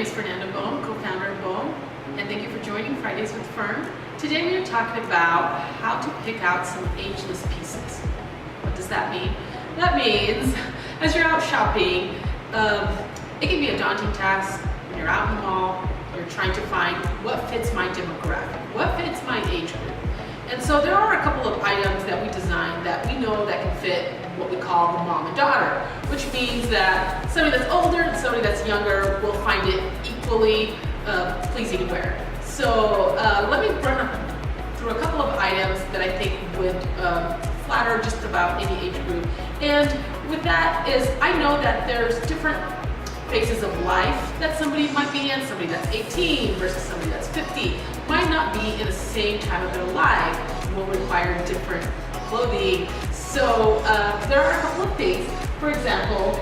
is Fernanda Bohme, co-founder of Bohme, and thank you for joining Fridays with Fern. Today we are talking about how to pick out some ageless pieces. What does that mean? That means, as you're out shopping, it can be a daunting task when you're out in the mall or you're trying to find what fits my demographic, what fits my age group. And so there are a couple of items that we designed that we know that can fit what we call the mom and daughter, which means that somebody that's older and somebody that's younger will find it equally pleasing to wear. So let me run through a couple of items that I think would flatter just about any age group. And with that is, I know that there's different phases of life that somebody might be in. Somebody that's 18 versus somebody that's 50 might not be in the same time of their life, will require different clothing. So there are a couple of things. For example,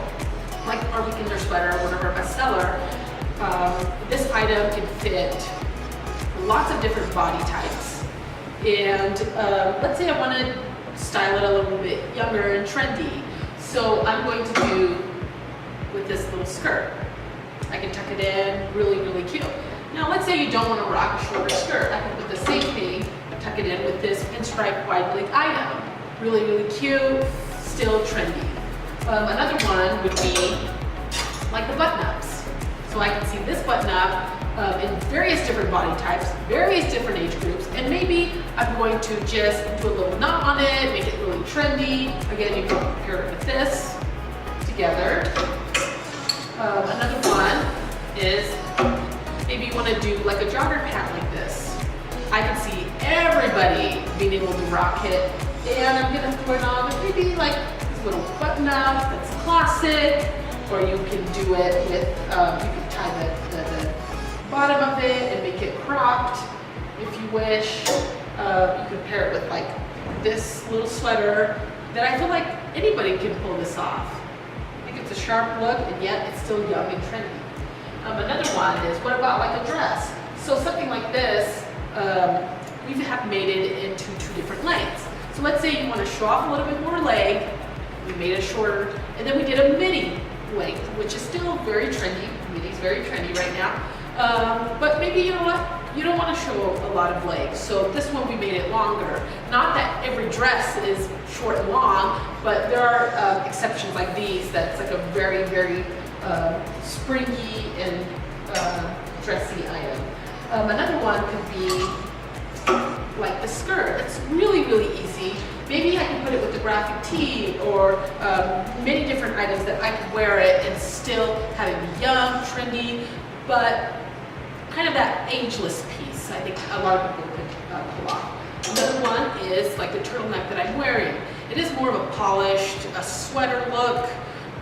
like our weekender sweater, one of our bestseller, this item can fit lots of different body types. And let's say I want to style it a little bit younger and trendy. So I'm going to do with this little skirt. I can tuck it in, really, really cute. Now let's say you don't want to rock a shorter skirt. I can put the same thing, tuck it in with this pinstripe wide leg item. Really, really cute, still trendy. Another one would be like the button-ups. So I can see this button-up in various different body types, various different age groups, and maybe I'm going to just do a little knot on it, make it really trendy. Again, you can pair it with this together. Another one is maybe you want to do like a jogger pant like this. I can see everybody being able to rock it, and I'm going to throw it on with maybe like this little button up that's classic, or you can do it with, you can tie the bottom of it and make it cropped if you wish. You can pair it with like this little sweater that I feel like anybody can pull this off. I think it's a sharp look, and yet it's still young and trendy. Another one is, what about like a dress? So something like this, we have made it into two different lengths. So let's say you want to show off a little bit more leg, we made it shorter, and then we did a midi length, which is still very trendy. Midi's very trendy right now. But maybe, you know what, you don't want to show a lot of legs. So this one we made it longer. Not that every dress is short and long, but there are exceptions like these that's like a very, very springy and dressy item. Another one could be like the skirt. It's really, really easy. Maybe I can put it with the graphic tee or many different items that I could wear it and still have it be young, trendy, but kind of that ageless piece. I think a lot of people could pull off. Another one is like the turtleneck that I'm wearing. It is more of a polished, a sweater look,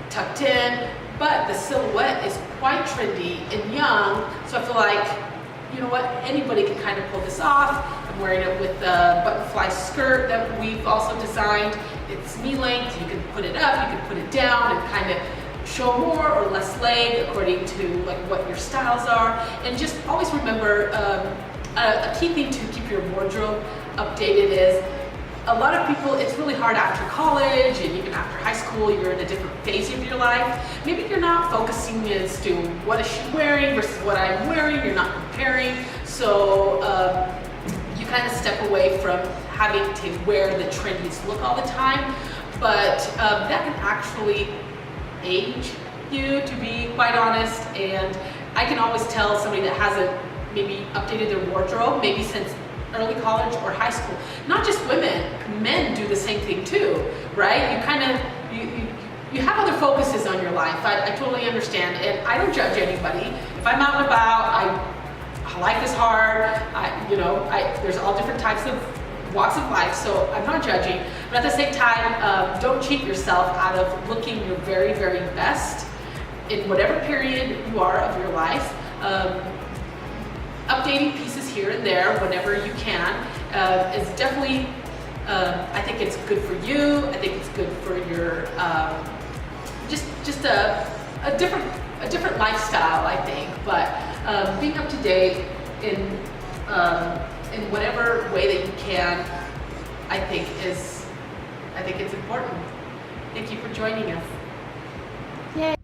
tucked in, but the silhouette is quite trendy and young, so I feel like, you know what, anybody can kind of pull this off. I'm wearing it with the butterfly skirt that we've also designed. It's knee length, you can put it up, you can put it down and kind of show more or less leg according to like what your styles are. And just always remember, a key thing to keep your wardrobe updated is, a lot of people, it's really hard after college and even after high school, you're in a different phase of your life. Maybe you're not focusing as to what is she wearing versus what I'm wearing, you're not comparing. So you kind of step away from having to wear the trendiest look all the time. But that can actually age you, to be quite honest. And I can always tell somebody that hasn't maybe updated their wardrobe, maybe since early college or high school. Not just women, men do the same thing too, right? You kind of, you have other focuses on your life. I totally understand, and I don't judge anybody. If I'm out and about, life is hard, there's all different types of walks of life, so I'm not judging. But at the same time, don't cheat yourself out of looking your very, very best in whatever period you are of your life. Updating pieces here and there whenever you can is definitely, I think it's good for you. I think it's good for your, just a different lifestyle, I think. But being up to date in whatever way that you can, I think it's important. Thank you for joining us. Yay.